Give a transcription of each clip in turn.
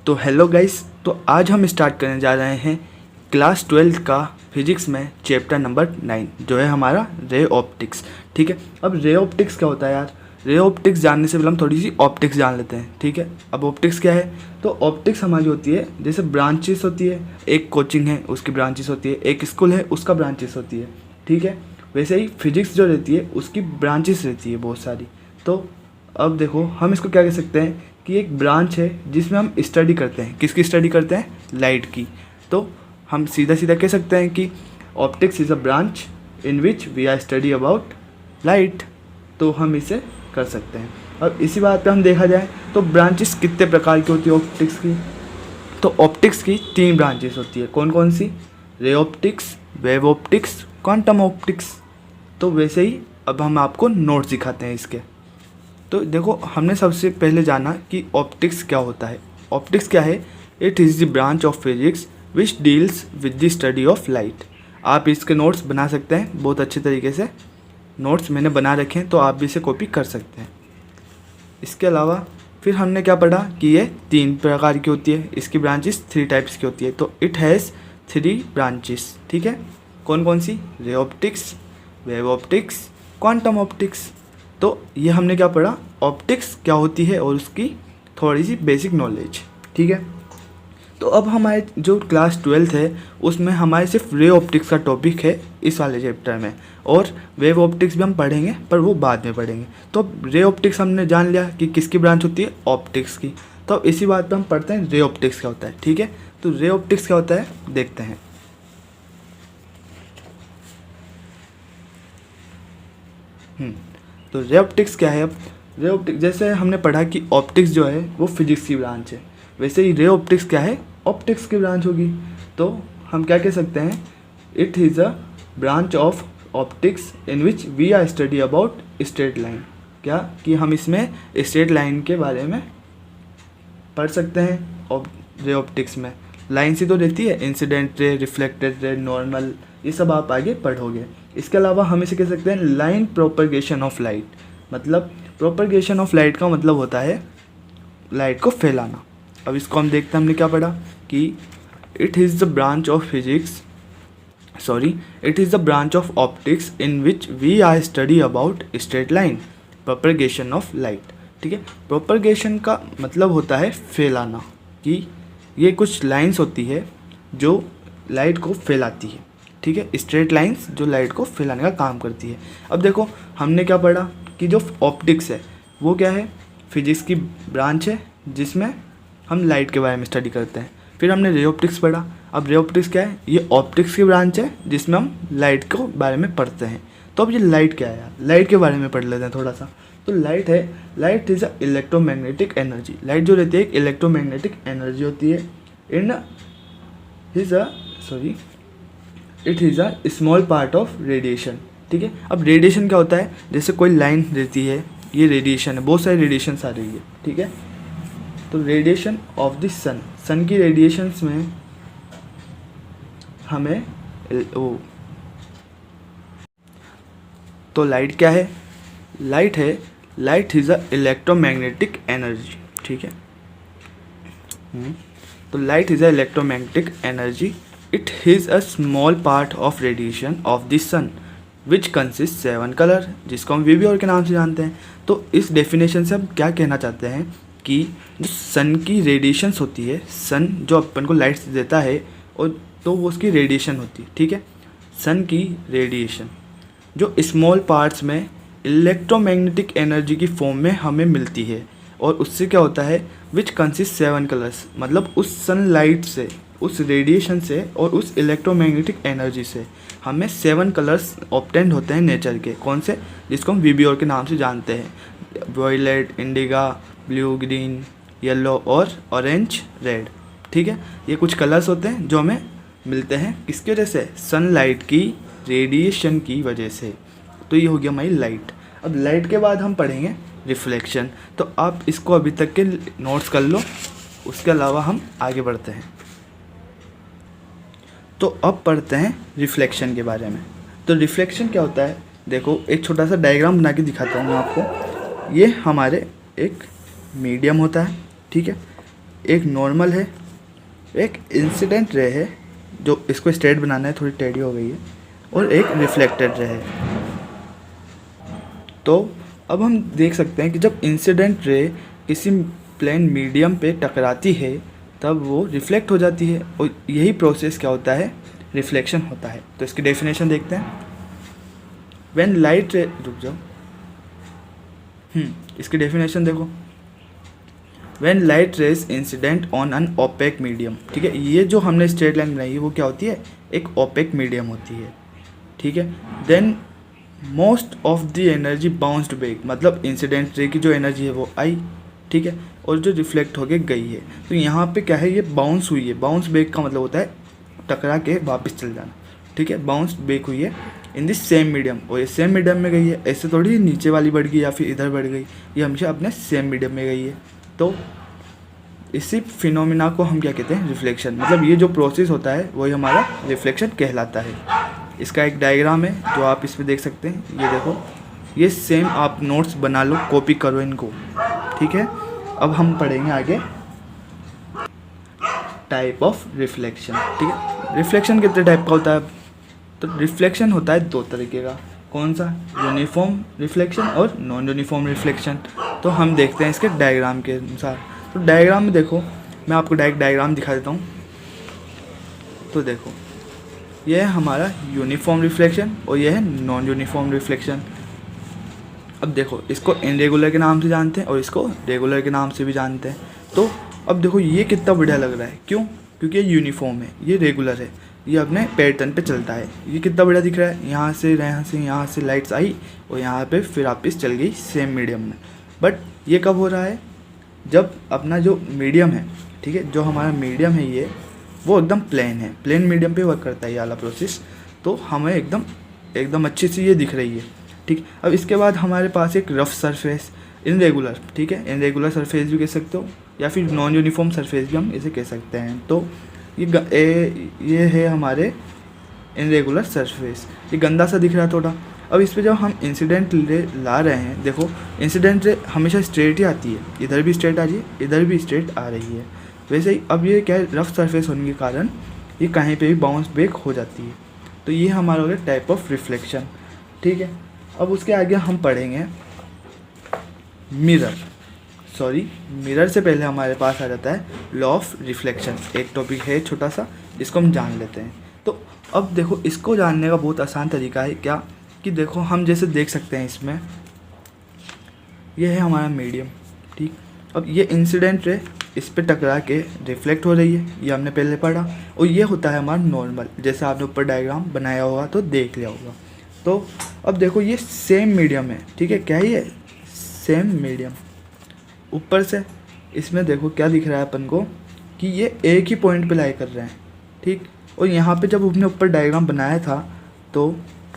तो hello guys, तो आज हम स्टार्ट करने जा रहे हैं क्लास 12 का फिजिक्स में चैप्टर नंबर 9 जो है हमारा रे ऑप्टिक्स। ठीक है, अब रे ऑप्टिक्स क्या होता है यार? रे ऑप्टिक्स जानने से पहले हम थोड़ी सी ऑप्टिक्स जान लेते हैं। ठीक है, अब ऑप्टिक्स क्या है? तो ऑप्टिक्स हमारी होती है जैसे ब्रांचेस होती है, एक कोचिंग है उसकी ब्रांचेस होती है, एक स्कूल है उसका ब्रांचेस होती है। ठीक है, वैसे ही फिजिक्स जो रहती है उसकी ब्रांचेस रहती है बहुत सारी। तो अब देखो हम इसको क्या कह सकते हैं कि एक ब्रांच है जिसमें हम स्टडी करते हैं। किसकी स्टडी करते हैं? लाइट की। तो हम सीधा सीधा कह सकते हैं कि optics is a branch in which we are study about light. तो हम इसे कर सकते हैं। अब इसी बात पे हम देखा जाए तो ब्रांचेस कितने प्रकार की होती है ऑप्टिक्स की? तो ऑप्टिक्स की 3 ब्रांचेस होती है। कौन कौन सी? Ray optics, wave optics, quantum optics. तो वैसे ही अब हम आपको नोट्स दिखाते हैं इसके। तो देखो, हमने सबसे पहले जाना कि ऑप्टिक्स क्या होता है। ऑप्टिक्स क्या है? It is the branch of physics which deals with the study of light. आप इसके नोट्स बना सकते हैं बहुत अच्छे तरीके से। नोट्स मैंने बना रखे हैं तो आप भी इसे कॉपी कर सकते हैं। इसके अलावा फिर हमने क्या पढ़ा कि ये 3 प्रकार की होती है, इसकी ब्रांचेस 3 टाइप्स की होती है। तो इट हैज़ 3 ब्रांचेस। ठीक है, कौन कौन सी? Ray optics, wave optics, quantum optics. तो ये हमने क्या पढ़ा, ऑप्टिक्स क्या होती है और उसकी थोड़ी सी बेसिक नॉलेज। ठीक है, तो अब हमारे जो क्लास 12 है उसमें हमारे सिर्फ रे ऑप्टिक्स का टॉपिक है इस वाले चैप्टर में, और वेव ऑप्टिक्स भी हम पढ़ेंगे पर वो बाद में पढ़ेंगे। तो अब रे ऑप्टिक्स हमने जान लिया कि किसकी ब्रांच होती है, ऑप्टिक्स की। तो अब इसी बात पर हम पढ़ते हैं रे ऑप्टिक्स क्या होता है। ठीक है, तो रे ऑप्टिक्स क्या होता है देखते हैं। तो रे ऑप्टिक्स क्या है? अब रे ऑप्टिक्स जैसे हमने पढ़ा कि ऑप्टिक्स जो है वो फिजिक्स की ब्रांच है, वैसे ही रे ऑप्टिक्स क्या है? ऑप्टिक्स की ब्रांच होगी। तो हम क्या कह सकते हैं? It is a branch of optics in which we are study about straight line. क्या कि हम इसमें स्ट्रेट लाइन के बारे में पढ़ सकते हैं। रे ऑप्टिक्स में लाइन सी तो रहती है, इंसिडेंट रे, रिफ्लेक्टेड रे, नॉर्मल, ये सब आप आगे पढ़ोगे। इसके अलावा हम इसे कह सकते हैं लाइन प्रोपगेशन ऑफ लाइट। मतलब प्रोपगेशन ऑफ लाइट का मतलब होता है लाइट को फैलाना। अब इसको हम देखते हैं हमने क्या पढ़ा कि it is the branch of physics it is the branch of optics in which we are study about straight line propagation of light. ठीक है, प्रोपगेशन का मतलब होता है फैलाना, कि ये कुछ लाइंस होती है जो लाइट को फैलाती है। ठीक है, स्ट्रेट लाइंस जो लाइट को फैलाने का काम करती है। अब देखो हमने क्या पढ़ा कि जो ऑप्टिक्स है वो क्या है? फिजिक्स की ब्रांच है जिसमें हम लाइट के बारे में स्टडी करते हैं। फिर हमने रे ऑप्टिक्स पढ़ा। अब रे ऑप्टिक्स क्या है? ये ऑप्टिक्स की ब्रांच है जिसमें हम लाइट के बारे में पढ़ते हैं। तो अब ये लाइट क्या है यार? लाइट के बारे में पढ़ लेते हैं थोड़ा सा। तो light is a electromagnetic energy. Light जो रहती है एक इलेक्ट्रोमैग्नेटिक एनर्जी होती है। It is a small part of radiation. ठीक है, अब रेडिएशन क्या होता है? जैसे कोई लाइन रहती है, ये रेडिएशन है, बहुत सारी रेडिएशंस आ रही है। ठीक है, तो रेडिएशन ऑफ द सन की रेडिएशंस में हमें तो लाइट क्या है? Light is a electromagnetic energy. ठीक है, तो light is a electromagnetic energy. It is a small part of radiation of the sun which consist 7 colour, जिसको हम वीवीओर के नाम से जानते हैं। तो इस डेफिनेशन से हम क्या कहना चाहते हैं कि जो सन की रेडिएशंस होती है, सन जो अपन को लाइट देता है और तो वो उसकी रेडिएशन होती है। ठीक है, सन की रेडिएशन जो स्मॉल पार्ट्स में इलेक्ट्रोमैग्नेटिक एनर्जी की फॉर्म में हमें मिलती है, और उससे क्या होता है? विच कंसिस्ट 7 कलर्स, मतलब उस सनलाइट से, उस रेडिएशन से और उस इलेक्ट्रोमैग्नेटिक एनर्जी से हमें 7 कलर्स ऑब्टेंड होते हैं नेचर के। कौन से? जिसको हम वीबीओर के नाम से जानते हैं, वायलेट, इंडिगा, ब्लू, ग्रीन, येलो और ऑरेंज, रेड। ठीक है, ये कुछ कलर्स होते हैं जो हमें मिलते हैं किसकी वजह से? सनलाइट की रेडिएशन की वजह से। तो ये हो गया हमारी लाइट। अब लाइट के बाद हम पढ़ेंगे रिफ्लेक्शन। तो आप इसको अभी तक के नोट्स कर लो, उसके अलावा हम आगे बढ़ते हैं। तो अब पढ़ते हैं रिफ्लेक्शन के बारे में। तो रिफ्लेक्शन क्या होता है? देखो एक छोटा सा डायग्राम बना के दिखाता हूँ मैं आपको। ये हमारे एक मीडियम होता है। ठीक है, एक नॉर्मल है, एक इंसिडेंट रे है, जो इसको स्ट्रेट बनाना है, थोड़ी टेढ़ी हो गई है, और एक रिफ्लेक्टेड रे है। तो अब हम देख सकते हैं कि जब इंसिडेंट रे किसी प्लेन मीडियम पे टकराती है तब वो रिफ्लेक्ट हो जाती है, और यही प्रोसेस क्या होता है, रिफ्लेक्शन होता है। तो इसकी डेफिनेशन देखते हैं। व्हेन लाइट रे, रुक जाओ, इसकी डेफिनेशन देखो। When light rays incident on an opaque medium, ठीक है, ये जो हमने स्ट्रेट लाइन बनाई है वो क्या होती है, एक ओपेक मीडियम होती है, ठीक है। Then most of the energy bounced back, मतलब इंसिडेंट रे की जो एनर्जी है वो आई, ठीक है, और जो रिफ्लेक्ट होके गई है। तो यहाँ पे क्या है, ये बाउंस हुई है। बाउंस बैक का मतलब होता है टकरा के वापस चल जाना, ठीक है। बाउंस बैक हुई है इन दिस सेम मीडियम, और ये सेम मीडियम में गई है। ऐसे थोड़ी नीचे वाली बढ़ गई या फिर इधर बढ़ गई, ये हमेशा अपने सेम मीडियम में गई है। तो इसी फिनोमिना को हम क्या कहते हैं, रिफ्लेक्शन। मतलब ये जो प्रोसेस होता है वही हमारा रिफ्लेक्शन कहलाता है। इसका एक डायग्राम है जो आप इसमें देख सकते हैं, ये देखो, ये सेम आप नोट्स बना लो, कॉपी करो इनको, ठीक है। अब हम पढ़ेंगे आगे टाइप ऑफ रिफ्लेक्शन, ठीक है। रिफ्लेक्शन कितने टाइप का होता है, तो रिफ्लेक्शन होता है दो तरीके का। कौन सा, यूनिफॉर्म रिफ्लेक्शन और नॉन यूनिफॉर्म रिफ्लेक्शन। तो हम देखते हैं इसके डायग्राम के अनुसार। तो डायग्राम में देखो, मैं आपको डायग्राम दिखा देता हूँ। तो देखो, यह है हमारा यूनिफॉर्म रिफ्लेक्शन और यह है नॉन यूनिफॉर्म रिफ्लेक्शन। अब देखो, इसको इनरेगुलर के नाम से जानते हैं और इसको रेगुलर के नाम से भी जानते हैं। तो अब देखो, ये कितना बढ़िया लग रहा है, क्यों, क्योंकि ये यूनिफॉर्म है, ये रेगुलर है, ये अपने पैटर्न पे चलता है। ये कितना बढ़िया दिख रहा है, यहाँ से लाइट्स आई और यहाँ पे फिर वापस चल गई सेम मीडियम में। बट ये कब हो रहा है, जब अपना जो मीडियम है, ठीक है, जो हमारा मीडियम है ये, वो एकदम प्लेन है, प्लेन मीडियम पे वर्क करता है ये वाला प्रोसेस। तो हमें एकदम अच्छी सी ये दिख रही है, ठीक। अब इसके बाद हमारे पास एक रफ सरफेस, इनरेगुलर, ठीक है, इनरेगुलर सरफेस भी कह सकते हो या फिर नॉन यूनिफॉर्म सरफेस भी हम इसे कह सकते हैं। तो ये है हमारे इनरेगुलर सरफेस। ये गंदा सा दिख रहा है थोड़ा। अब इस पर जब हम इंसिडेंट रे ला रहे हैं, देखो इंसिडेंट रे हमेशा स्ट्रेट ही आती है, इधर भी स्ट्रेट आ रही है, इधर भी स्ट्रेट आ रही है। वैसे ही अब ये क्या है, रफ सरफेस होने के कारण ये कहीं पे भी बाउंस बैक हो जाती है। तो ये हमारा हो गया टाइप ऑफ रिफ्लेक्शन, ठीक है। अब उसके आगे हम पढ़ेंगे मिरर से पहले हमारे पास आ जाता है लॉ ऑफ रिफ्लेक्शन। एक टॉपिक है छोटा सा, इसको हम जान लेते हैं। तो अब देखो, इसको जानने का बहुत आसान तरीका है क्या, कि देखो हम जैसे देख सकते हैं इसमें, ये है हमारा मीडियम, ठीक। अब ये इंसिडेंट रे इस पे टकरा के रिफ्लेक्ट हो रही है, ये हमने पहले पढ़ा। और ये होता है हमारा नॉर्मल, जैसे आपने ऊपर डायग्राम बनाया होगा तो देख लिया होगा। तो अब देखो, ये सेम मीडियम है, ठीक है, क्या ये सेम मीडियम। ऊपर से इसमें देखो क्या दिख रहा है अपन को, कि ये एक ही पॉइंट पे लाई कर रहे हैं, ठीक। और यहाँ पे जब हमने ऊपर डायग्राम बनाया था तो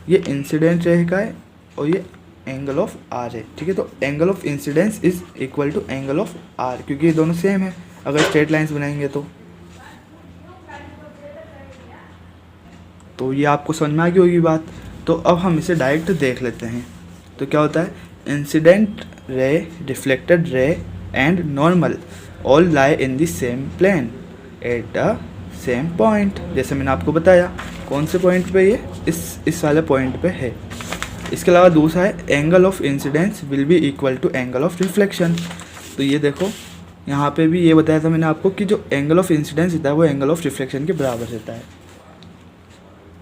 ये इंसिडेंट रे का है और ये एंगल ऑफ आर है, ठीक है। तो angle of incidence is equal to angle of r, क्योंकि ये दोनों सेम है अगर स्ट्रेट लाइंस बनाएंगे तो ये आपको समझ में आ गई होगी बात। तो अब हम इसे डायरेक्ट देख लेते हैं। तो क्या होता है, incident ray, reflected ray and normal all lie in the same plane at the same point. जैसे मैंने आपको बताया, कौन से पॉइंट पे ये, इस वाले पॉइंट पे है। इसके अलावा दूसरा है angle of incidence will be equal to angle of reflection. तो ये देखो, यहाँ पे भी ये बताया था मैंने आपको कि जो एंगल ऑफ इंसिडेंस रहता है वो एंगल ऑफ रिफ्लेक्शन के बराबर रहता है।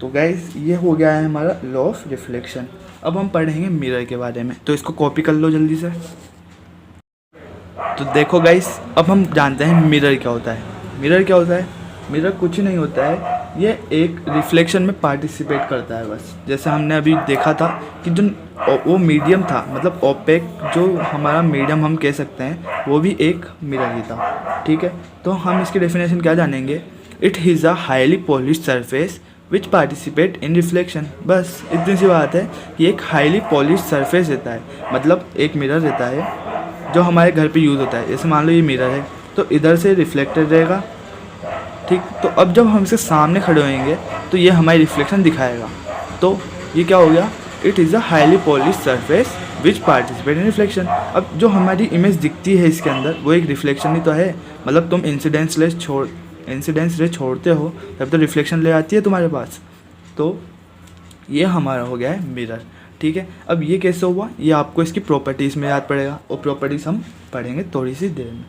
तो गाइस, ये हो गया है हमारा लॉ ऑफ रिफ्लेक्शन। अब हम पढ़ेंगे मिरर के बारे में, तो इसको कॉपी कर लो जल्दी से। तो देखो गाइस, अब हम जानते हैं मिरर क्या होता है। मिरर क्या होता है, मिरर कुछ ही नहीं होता है, ये एक रिफ्लेक्शन में पार्टिसिपेट करता है बस। जैसे हमने अभी देखा था कि जो वो मीडियम था, मतलब ओपेक जो हमारा मीडियम हम कह सकते हैं, वो भी एक मिरर ही था, ठीक है। तो हम इसकी डेफिनेशन क्या जानेंगे, it is a highly polished surface which participate in reflection. बस इतनी सी बात है कि एक हाईली पॉलिश्ड सरफेस रहता है, मतलब एक मिरर रहता है जो हमारे घर पे यूज़ होता है। जैसे मान लो ये मिरर है, तो इधर से रिफ्लेक्टेड रहेगा, ठीक। तो अब जब हम इसके सामने खड़े होंगे तो ये हमारी रिफ्लेक्शन दिखाएगा। तो ये क्या हो गया, it is a highly polished surface which participate in reflection. अब जो हमारी इमेज दिखती है इसके अंदर वो एक रिफ्लेक्शन ही तो है, मतलब तुम इंसिडेंस रे छोड़ते हो तब तो रिफ्लेक्शन ले आती है तुम्हारे पास। तो ये हमारा हो गया है मिरर, ठीक है। अब ये कैसे हुआ, ये आपको इसकी प्रॉपर्टीज़ में याद पड़ेगा, और प्रॉपर्टीज़ हम पढ़ेंगे थोड़ी सी देर में।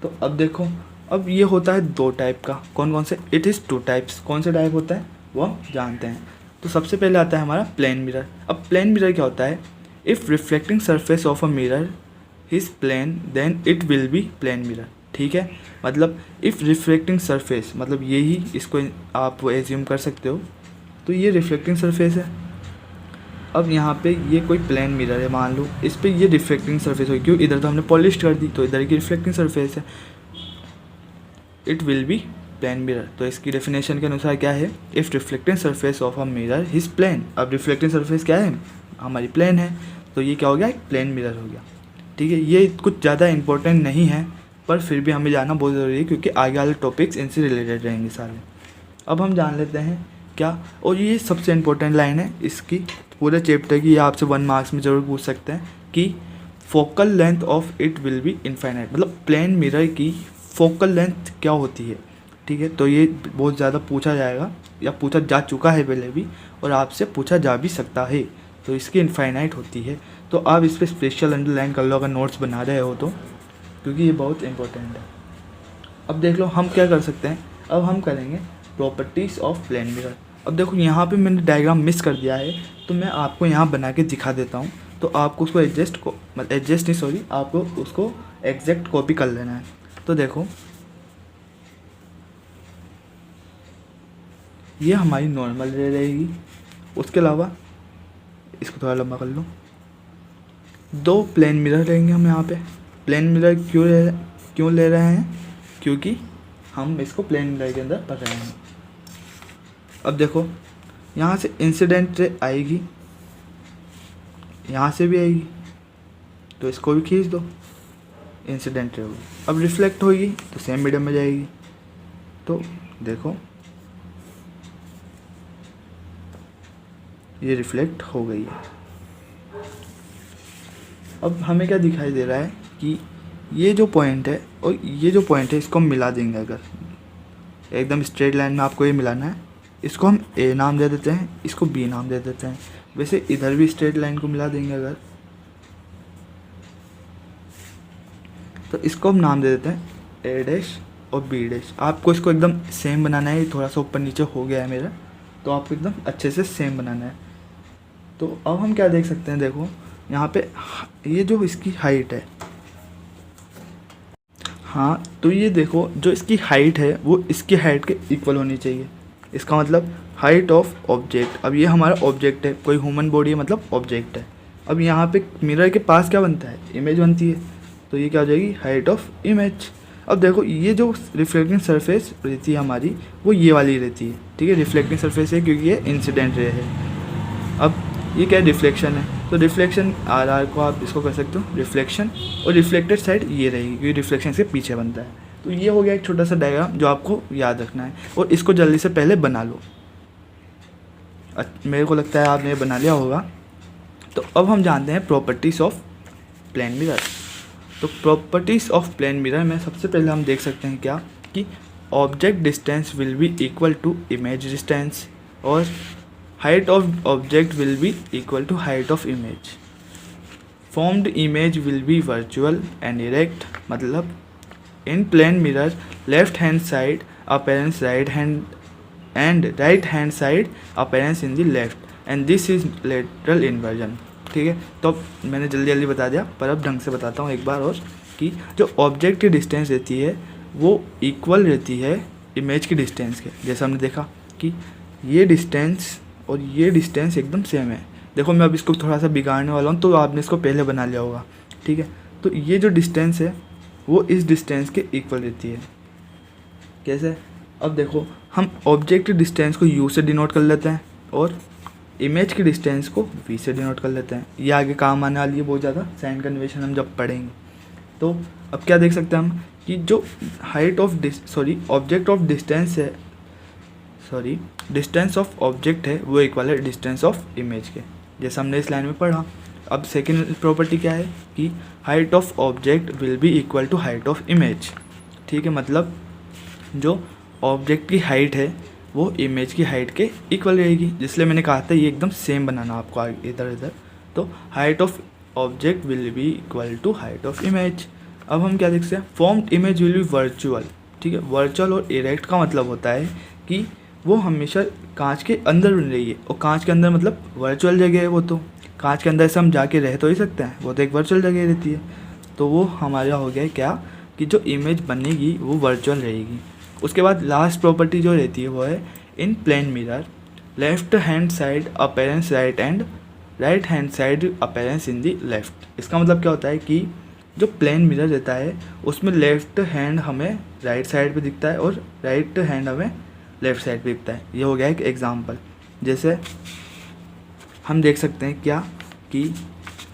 तो अब देखो, अब ये होता है दो टाइप का, कौन कौन से, इट इज़ टू टाइप्स। कौन से टाइप होता है वो हम जानते हैं। तो सबसे पहले आता है हमारा प्लेन मिरर। अब प्लेन मिरर क्या होता है, if reflecting surface of a mirror is plane then it will be plane mirror, ठीक है। मतलब इफ़ रिफ्लेक्टिंग सरफेस, मतलब यही इसको आप एज्यूम कर सकते हो। तो ये रिफ्लेक्टिंग सरफेस है। अब यहाँ पे ये कोई प्लेन मिरर है, मान लो इस पर ये रिफ्लेक्टिंग सरफेस होगी, क्यों, इधर तो हमने पॉलिश कर दी तो इधर की रिफ्लेक्टिंग सरफेस है, it will be plane mirror. तो इसकी डेफिनेशन के अनुसार क्या है, if reflecting surface of a mirror is plane. अब रिफ्लेक्टिंग सरफेस क्या है, हमारी प्लेन है, तो ये क्या हो गया, एक प्लेन मिरर हो गया, ठीक है। ये कुछ ज़्यादा इंपॉर्टेंट नहीं है, पर फिर भी हमें जानना बहुत ज़रूरी है, क्योंकि आगे वाले टॉपिक्स इनसे रिलेटेड रहेंगे सारे। अब हम जान लेते हैं क्या, और ये सबसे इम्पोर्टेंट लाइन है इसकी पूरे चैप्टर की, ये आपसे 1 मार्क्स में ज़रूर पूछ सकते हैं कि focal length of it will B infinite. मतलब प्लेन मिरर की फोकल लेंथ क्या होती है, ठीक है। तो ये बहुत ज़्यादा पूछा जाएगा, या पूछा जा चुका है पहले भी, और आपसे पूछा जा भी सकता है। तो इसकी इनफाइनाइट होती है, तो आप इस पर स्पेशल अंडरलाइन कर लो अगर नोट्स बना रहे हो तो, क्योंकि ये बहुत इंपॉर्टेंट है। अब देख लो हम क्या कर सकते हैं, अब हम करेंगे प्रॉपर्टीज़ ऑफ प्लेन मिरर। अब देखो यहाँ पे मैंने डायग्राम मिस कर दिया है, तो मैं आपको यहाँ बना के दिखा देता हूँ, तो आपको उसको आपको उसको एग्जैक्ट कॉपी कर लेना है। तो देखो ये हमारी नॉर्मल रे रहेगी, उसके अलावा इसको थोड़ा लंबा कर लो, 2 प्लेन मिरर रहेंगे हम यहाँ पे। प्लेन मिरर क्यों ले रहे हैं, क्योंकि हम इसको प्लेन मिरर के अंदर पढ़ रहे हैं। अब देखो यहाँ से इंसिडेंट रे आएगी, यहाँ से भी आएगी, तो इसको भी खींच दो, इंसिडेंट रे होगी। अब रिफ्लेक्ट होगी तो सेम मीडियम में जाएगी, तो देखो ये रिफ्लेक्ट हो गई है। अब हमें क्या दिखाई दे रहा है कि ये जो पॉइंट है और ये जो पॉइंट है इसको हम मिला देंगे। अगर एकदम स्ट्रेट लाइन में आपको ये मिलाना है, इसको हम ए नाम दे देते हैं, इसको बी नाम दे देते हैं। वैसे इधर भी स्ट्रेट लाइन को मिला देंगे अगर, तो इसको हम नाम दे देते हैं ए डैश और बी डैश। आपको इसको एकदम सेम बनाना है, थोड़ा सा ऊपर नीचे हो गया है मेरा, तो आपको एकदम अच्छे से सेम बनाना है। तो अब हम क्या देख सकते हैं, देखो यहाँ पे ये जो इसकी हाइट है, हाँ तो ये देखो जो इसकी हाइट है वो इसकी हाइट के इक्वल होनी चाहिए। इसका मतलब हाइट ऑफ ऑब्जेक्ट, अब ये हमारा ऑब्जेक्ट है, कोई ह्यूमन बॉडी है मतलब ऑब्जेक्ट है। अब यहाँ पे मिरर के पास क्या बनता है, इमेज बनती है, तो ये क्या हो जाएगी, हाइट ऑफ इमेज। अब देखो ये जो रिफ्लेक्टिंग सरफेस रहती है हमारी वो ये वाली रहती है, ठीक है, रिफ्लेक्टिंग सरफेस है क्योंकि ये इंसिडेंट रे है। अब ये क्या रिफ्लेक्शन है, तो रिफ्लेक्शन आर को आप इसको कर सकते हो रिफ्लेक्शन, और रिफ्लेक्टेड साइड ये रहेगी क्योंकि रिफ्लेक्शन से पीछे बनता है। तो ये हो गया एक छोटा सा डायग्राम जो आपको याद रखना है, और इसको जल्दी से पहले बना लो। मेरे को लगता है आपने ये बना लिया होगा। तो अब हम जानते हैं प्रॉपर्टीज़ ऑफ प्लेन मिरर। तो प्रॉपर्टीज़ ऑफ प्लेन मिरर में सबसे पहले हम देख सकते हैं क्या, कि object distance will be equal to image distance, और height of object will be equal to height of image. Formed image will be virtual and erect, मतलब in plane mirror left hand side appearance right hand and right hand side appearance in the left and this is lateral inversion, ठीक है। तो अब मैंने जल्दी जल्दी बता दिया, पर अब ढंग से बताता हूँ एक बार और, कि जो ऑब्जेक्ट की डिस्टेंस रहती है वो इक्वल रहती है इमेज की डिस्टेंस के। जैसा हमने देखा कि ये डिस्टेंस और ये डिस्टेंस एकदम सेम है। देखो मैं अब इसको थोड़ा सा बिगाड़ने वाला हूँ, तो आपने इसको पहले बना लिया होगा, ठीक है। तो ये जो डिस्टेंस है वो इस डिस्टेंस के इक्वल रहती है। कैसे, अब देखो हम ऑब्जेक्ट की डिस्टेंस को u से डिनोट कर लेते हैं और इमेज की डिस्टेंस को v से डिनोट कर लेते हैं। ये आगे काम आने वाली है बहुत ज़्यादा, साइन कन्वेंशन हम जब पढ़ेंगे। तो अब क्या देख सकते हैं हम, कि जो height of object of distance है, डिस्टेंस ऑफ ऑब्जेक्ट है वो इक्वल है डिस्टेंस ऑफ इमेज के, जैसा हमने इस लाइन में पढ़ा। अब सेकेंड प्रॉपर्टी क्या है कि height of object will be equal to height of image. ठीक है, मतलब जो ऑब्जेक्ट की हाइट है वो इमेज की हाइट के इक्वल रहेगी, जिसलिए मैंने कहा था ये एकदम सेम बनाना आपको आगे इधर इधर। तो height of object will be equal to height of image. अब हम क्या देखते हैं, formed image will be virtual. ठीक है, वर्चुअल और इरेक्ट का मतलब होता है कि वो हमेशा कांच के अंदर बन रही है, और कांच के अंदर मतलब वर्चुअल जगह है। वो तो कांच के अंदर से हम जाके रह तो ही सकते हैं, वो तो एक वर्चुअल जगह रहती है। तो वो हमारा हो गया क्या कि जो इमेज बनेगी वो वर्चुअल रहेगी। उसके बाद लास्ट प्रॉपर्टी जो रहती है वो है in plane mirror left hand side appearance right and right hand side appearance in the left. इसका मतलब क्या होता है कि जो प्लेन मिरर रहता है उसमें लेफ्ट हैंड हमें राइट साइड पे दिखता है और राइट हैंड हमें लेफ्ट साइड पे दिखता है। ये हो गया एक एग्जांपल। जैसे हम देख सकते हैं क्या कि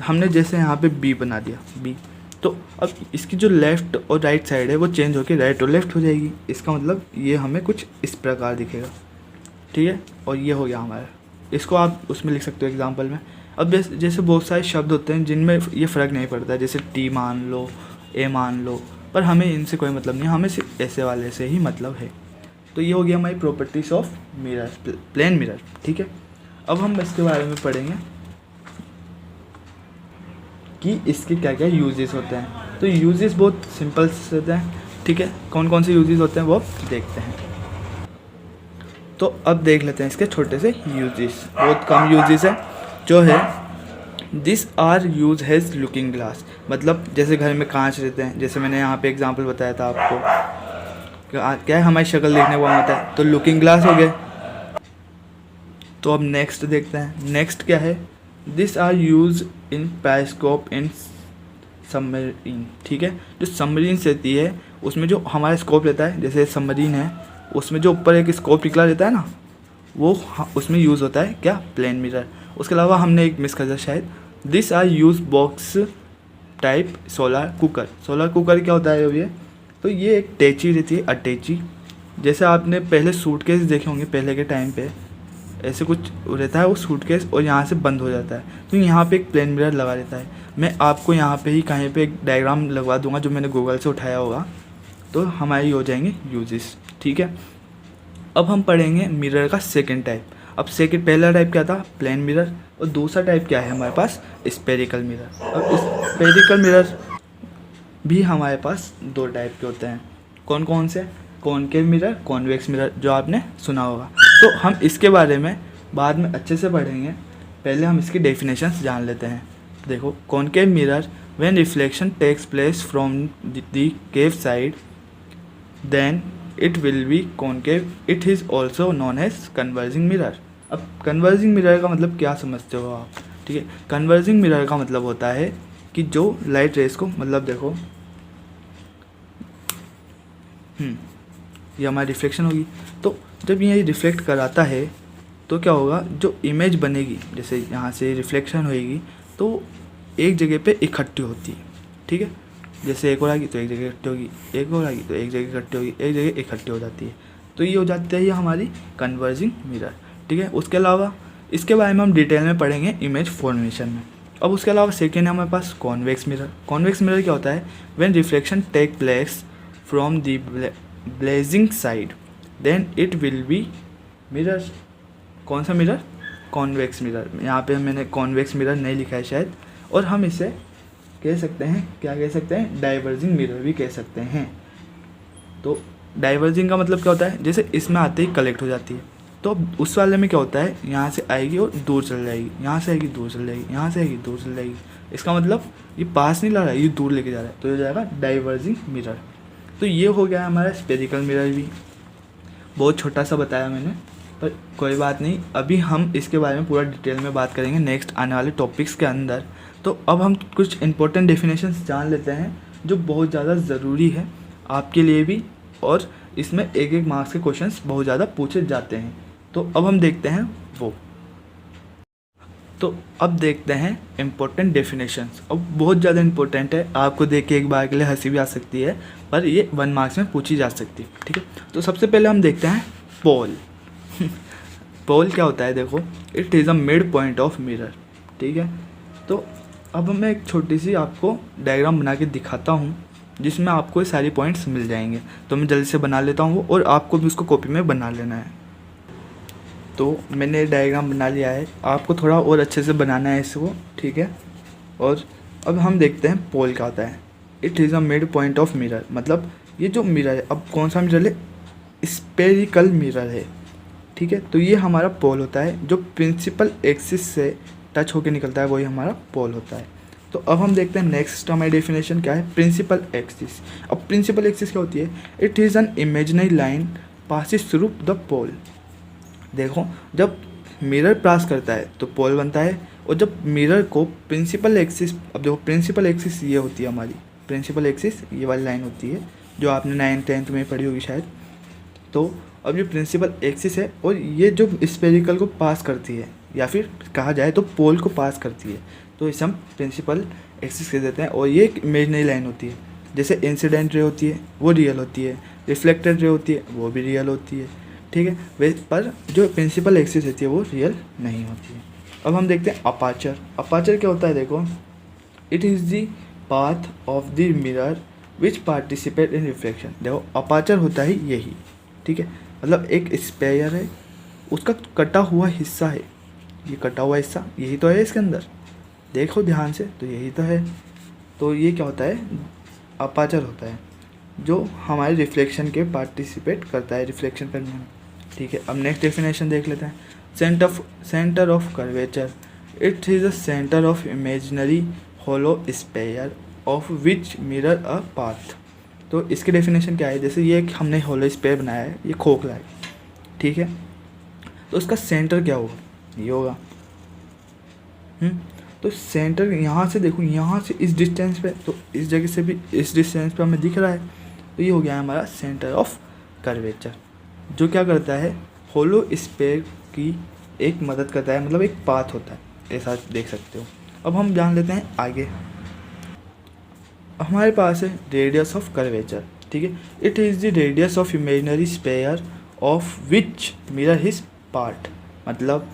हमने जैसे यहाँ पे बी बना दिया बी, तो अब इसकी जो लेफ़्ट और राइट साइड है वो चेंज होकर राइट और लेफ़्ट हो जाएगी। इसका मतलब ये हमें कुछ इस प्रकार दिखेगा। ठीक है, और ये हो गया हमारा। इसको आप उसमें लिख सकते हो एग्जांपल में। अब जैसे बहुत सारे शब्द होते हैं जिनमें ये फ़र्क नहीं पड़ता, जैसे टी मान लो, ए मान लो, पर हमें इनसे कोई मतलब नहीं, हमें सिर्फ ऐसे वाले से ही मतलब है। तो ये हो गया हमारी properties of mirror, plane mirror. ठीक है, अब हम इसके बारे में पढ़ेंगे कि इसके क्या क्या यूजेस होते हैं। तो यूजेस बहुत सिंपल से होते हैं। ठीक है, कौन कौन से यूजेस होते हैं वो देखते हैं। तो अब देख लेते हैं इसके छोटे से यूजेस, बहुत कम यूजेस है जो है। This are used as looking glass, मतलब जैसे घर में कांच रहते हैं, जैसे मैंने यहाँ पे एग्जांपल बताया था आपको, क्या है हमारी शक्ल देखने को होता है, तो लुकिंग ग्लास हो गए। तो अब नेक्स्ट देखते हैं, नेक्स्ट क्या है, this are used in periscope in submarine. ठीक है, जो सबमरीन रहती है उसमें जो हमारा स्कोप रहता है, जैसे सबमरीन है उसमें जो ऊपर एक स्कोप निकला रहता है ना, वो उसमें यूज़ होता है क्या, प्लेन मिरर। उसके अलावा हमने एक मिस कर दिया शायद, this are used box type solar cooker. Solar cooker क्या होता है ये, तो ये एक टेची रहती है, अटैची। जैसे आपने पहले सूटकेस देखे होंगे पहले के टाइम पे, ऐसे कुछ रहता है वो सूटकेस और यहाँ से बंद हो जाता है, तो यहाँ पे एक प्लेन मिरर लगा रहता है। मैं आपको यहाँ पे ही कहीं पे एक डायग्राम लगवा दूंगा जो मैंने गूगल से उठाया होगा, तो हमारी हो जाएंगे यूजेस। ठीक है, अब हम पढ़ेंगे मिरर का सेकंड टाइप। अब सेकंड, पहला टाइप क्या था, प्लेन मिरर, और दूसरा टाइप क्या है हमारे पास, स्पेरिकल मिरर। अब स्पेरिकल मिरर भी हमारे पास दो टाइप के होते हैं। कौन कौन से, कॉनकेव मिरर, कॉन्वेक्स मिरर, जो आपने सुना होगा। तो हम इसके बारे में बाद में अच्छे से पढ़ेंगे, पहले हम इसकी डेफिनेशंस जान लेते हैं। देखो, concave mirror when reflection takes place from the cave side then it will be concave, it is also known as converging mirror. अब कन्वर्जिंग मिरर का मतलब क्या समझते हो आप। ठीक है, कन्वर्जिंग मिरर का मतलब होता है कि जो लाइट रेस को, मतलब देखो ये हमारी रिफ्लेक्शन होगी, तो जब ये रिफ्लेक्ट कराता है तो क्या होगा, जो इमेज बनेगी, जैसे यहाँ से रिफ्लेक्शन होएगी तो एक जगह पे इकट्ठी होती है। ठीक है, जैसे एक और आएगी तो एक जगह इकट्ठी होगी, एक और आएगी तो एक जगह इकट्ठी होगी, एक जगह इकट्ठी हो जाती है। तो ये हो जाती है ये हमारी कन्वर्जिंग मिरर। ठीक है, उसके अलावा इसके बारे में हम डिटेल में पढ़ेंगे इमेज फॉर्मेशन में। अब उसके अलावा सेकेंड है हमारे पास कॉन्वेक्स मिरर। कॉन्वेक्स मिरर क्या होता है, when reflection take place from the bulging side then it will be mirror. कौन सा मिरर, कॉन्वेक्स मिरर। यहाँ पे मैंने कॉन्वेक्स मिरर नहीं लिखा है शायद, और हम इसे कह सकते हैं, क्या कह सकते हैं, डाइवर्जिंग मिरर भी कह सकते हैं। तो डाइवर्जिंग का मतलब क्या होता है, जैसे इसमें आते ही कलेक्ट हो जाती है, तो उस वाले में क्या होता है, यहाँ से आएगी और दूर चल जाएगी, यहाँ से आएगी दूर चल जाएगी, यहाँ से आएगी दूर चल जाएगी। इसका मतलब ये पास नहीं ला रहा है, ये दूर लेके जा रहा है, तो ये हो जाएगा डाइवर्जिंग मिरर। तो ये हो गया हमारा स्पेरिकल मिरर भी। बहुत छोटा सा बताया मैंने, पर कोई बात नहीं, अभी हम इसके बारे में पूरा डिटेल में बात करेंगे नेक्स्ट आने वाले टॉपिक्स के अंदर। तो अब हम कुछ इंपॉर्टेंट डेफिनेशंस जान लेते हैं जो बहुत ज़्यादा ज़रूरी है आपके लिए भी, और इसमें एक एक मार्क्स के क्वेश्चंस बहुत ज़्यादा पूछे जाते हैं। तो अब हम देखते हैं वो। तो अब देखते हैं इम्पोर्टेंट डेफिनेशंस। अब बहुत ज़्यादा इम्पोर्टेंट है, आपको देख के एक बार के लिए हंसी भी आ सकती है, पर ये 1 मार्क्स में पूछी जा सकती है। ठीक है, तो सबसे पहले हम देखते हैं पोल। पोल क्या होता है, देखो, it is a mid point of mirror. ठीक है, तो अब मैं एक छोटी सी आपको डायग्राम बना के दिखाता हूँ जिसमें आपको ये सारी पॉइंट्स मिल जाएंगे। तो मैं जल्दी से बना लेता हूँ वो, और आपको भी उसको कॉपी में बना लेना है। तो मैंने डायग्राम बना लिया है, आपको थोड़ा और अच्छे से बनाना है इसको, ठीक है। और अब हम देखते हैं पोल क्या होता है। It is a mid point of mirror, मतलब ये जो मिरर है, अब कौन सा मिरर है, स्पेरिकल मिरर है, ठीक है। तो ये हमारा पोल होता है जो प्रिंसिपल एक्सिस से टच होकर निकलता है, वही हमारा पोल होता है। तो अब हम देखते हैं नेक्स्ट हमारी डेफिनेशन क्या है, प्रिंसिपल एक्सिस। अब प्रिंसिपल एक्सिस क्या होती है, it is an imaginary line passes through the pole. देखो, जब मिरर पास करता है तो पोल बनता है, और जब मिरर को प्रिंसिपल एक्सिस, अब देखो प्रिंसिपल एक्सिस ये होती है हमारी, प्रिंसिपल एक्सिस ये वाली लाइन होती है जो आपने 9th-10th में पढ़ी होगी शायद। तो अब ये प्रिंसिपल एक्सिस है, और ये जो स्पेरिकल को पास करती है, या फिर कहा जाए तो पोल को पास करती है, तो इसे हम प्रिंसिपल एक्सिस कह देते हैं। और ये एक इमेजिनरी लाइन होती है, जैसे इंसिडेंट रे होती है वो रियल होती है, रिफ्लेक्टेड रे होती है वो भी रियल होती है, ठीक है। वे पर जो प्रिंसिपल एक्सिस होती है वो रियल नहीं होती है। अब हम देखते हैं अपार्चर। अपार्चर क्या होता है, देखो, it is the path of the mirror which participate in reflection. देखो अपार्चर होता है यही, ठीक है, मतलब एक स्पेयर है, उसका कटा हुआ हिस्सा है, ये कटा हुआ हिस्सा यही तो है इसके अंदर, देखो ध्यान से, तो यही तो है। तो ये क्या होता है, अपार्चर होता है जो हमारे रिफ्लेक्शन के पार्टिसिपेट करता है, रिफ्लेक्शन करने में, ठीक है। अब नेक्स्ट डेफिनेशन देख लेते हैं, centre of curvature, it is a centre of imaginary hollow sphere of which mirror a part. तो इसकी डेफिनेशन क्या है, जैसे ये हमने होलो स्पेयर बनाया है, ये खोखला है, ठीक है, तो उसका सेंटर क्या होगा, ये होगा। तो सेंटर यहाँ से देखो, यहाँ से इस डिस्टेंस पे, तो इस जगह से भी इस डिस्टेंस पे हमें दिख रहा है, तो ये हो गया हमारा सेंटर ऑफ कर्वेचर, जो क्या करता है, होलो स्पेयर की एक मदद करता है, मतलब एक पाथ होता है, ऐसा देख सकते हो। अब हम जान लेते हैं आगे, हमारे पास है रेडियस ऑफ कर्वेचर, ठीक है, it is the radius of imaginary spare of which mirror his part. मतलब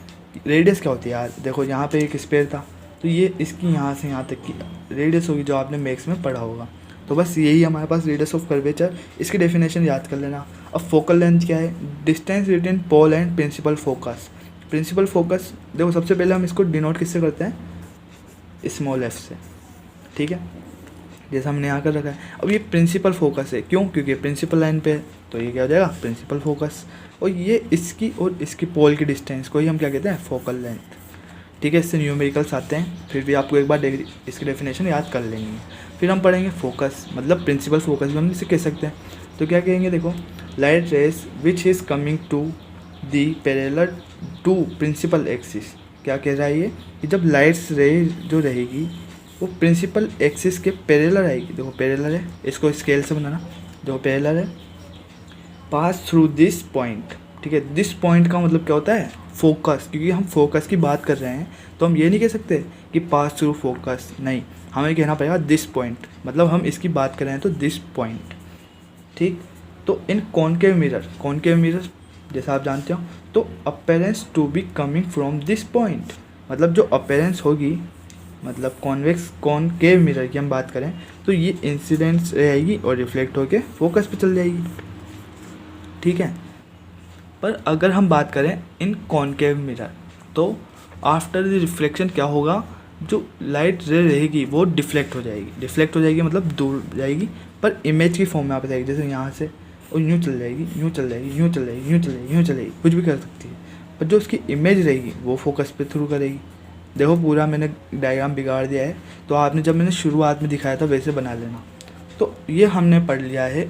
रेडियस क्या होती है यार, देखो यहाँ पे एक स्पेयर था, तो ये इसकी यहाँ से यहाँ तक की रेडियस होगी, जो आपने मैथ्स में पढ़ा होगा। तो बस यही हमारे पास रेडियस ऑफ कर्वेचर, इसकी डेफिनेशन याद कर लेना। अब फोकल लेंथ क्या है, distance between pole and principal focus. Principal focus देखो, सबसे पहले हम इसको डिनोट किससे करते हैं, स्मॉल एफ से, ठीक है, जैसा हमने यहाँ कर रखा है। अब ये प्रिंसिपल फोकस है, क्यों, क्योंकि प्रिंसिपल लाइन पे है, तो ये क्या हो जाएगा, प्रिंसिपल फोकस। और ये इसकी और इसकी पोल की डिस्टेंस को ही हम क्या कहते हैं, फोकल लेंथ, ठीक है। इससे न्यूमेरिकल्स आते हैं, फिर भी आपको एक बार इसकी डेफिनेशन याद कर लेंगे। फिर हम पढ़ेंगे फोकस, मतलब प्रिंसिपल फोकस भी हम इसे कह सकते हैं। तो क्या कहेंगे, देखो, light rays which is coming to the parallel to principal axis. क्या कह रहा है ये, कि जब लाइट्स रे जो रहेगी वो प्रिंसिपल एक्सिस के पैरेलल आएगी, देखो पैरेलल है, इसको स्केल से बनाना, देखो पैरेलल है, पास थ्रू दिस पॉइंट, ठीक है। दिस पॉइंट का मतलब क्या होता है, फोकस, क्योंकि हम फोकस की बात कर रहे हैं, तो हम ये नहीं कह सकते कि पास थ्रू फोकस, नहीं, हमें कहना पड़ेगा दिस पॉइंट, मतलब हम इसकी बात कर रहे हैं तो दिस पॉइंट, ठीक। तो इन कॉनकेव मिरर जैसा आप जानते हो, तो appearance to be coming from this point, मतलब जो अपीयरेंस होगी, मतलब कॉनकेव मिरर की हम बात करें तो ये इंसिडेंट्स रहेगी और रिफ्लेक्ट होके फोकस पे चल जाएगी, ठीक है। पर अगर हम बात करें इन कॉनकेव मिरर, तो आफ्टर द रिफ्लेक्शन क्या होगा, जो लाइट रे रहेगी वो डिफ्लेक्ट हो जाएगी मतलब दूर जाएगी, पर इमेज की फॉर्म में आप जाएगी, जैसे यहाँ से, और यूँ चल जाएगी, कुछ भी कर सकती है, पर जो उसकी इमेज रहेगी वो फोकस पे थ्रू करेगी। देखो पूरा मैंने डायग्राम बिगाड़ दिया है, तो आपने जब मैंने शुरुआत में दिखाया था वैसे बना लेना। तो ये हमने पढ़ लिया है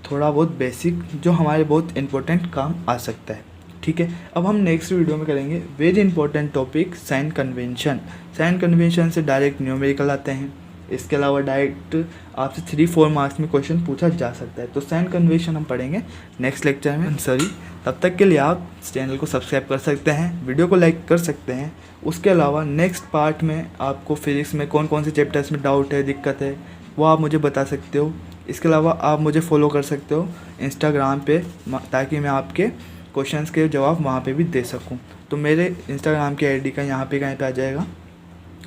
थोड़ा बहुत बेसिक, जो हमारे बहुत इंपॉर्टेंट काम आ सकता है, ठीक है। अब हम नेक्स्ट वीडियो में करेंगे very important topic, sign convention. Sign convention से डायरेक्ट न्यूमेरिकल आते हैं, इसके अलावा डायरेक्ट आपसे 3-4 मार्क्स में क्वेश्चन पूछा जा सकता है। तो साइन कन्वेंशन हम पढ़ेंगे नेक्स्ट लेक्चर में, सॉरी। तब तक के लिए आप चैनल को सब्सक्राइब कर सकते हैं, वीडियो को लाइक कर सकते हैं। उसके अलावा नेक्स्ट पार्ट में आपको फिजिक्स में कौन कौन से चैप्टर्स में डाउट है, दिक्कत है, वो आप मुझे बता सकते हो। इसके अलावा आप मुझे फॉलो कर सकते हो इंस्टाग्राम पे, ताकि मैं आपके क्वेश्चंस के जवाब वहाँ पे भी दे सकूँ। तो मेरे इंस्टाग्राम की आईडी का यहाँ पे कहीं पे आ जाएगा,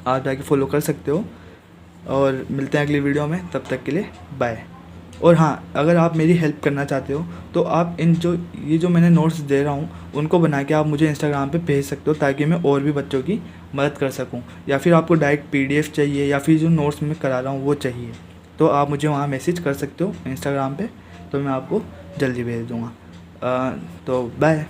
आप जाके फॉलो कर सकते हो। और मिलते हैं अगली वीडियो में, तब तक के लिए बाय। और हाँ, अगर आप मेरी हेल्प करना चाहते हो तो आप ये जो मैंने नोट्स दे रहा हूँ उनको बना के आप मुझे इंस्टाग्राम पे भेज सकते हो, ताकि मैं और भी बच्चों की मदद कर सकूँ। या फिर आपको डायरेक्ट PDF चाहिए या फिर जो नोट्स मैं करा रहा हूँ वो चाहिए, तो आप मुझे वहाँ मैसेज कर सकते हो इंस्टाग्राम पे, तो मैं आपको जल्दी भेज दूँगा। तो बाय।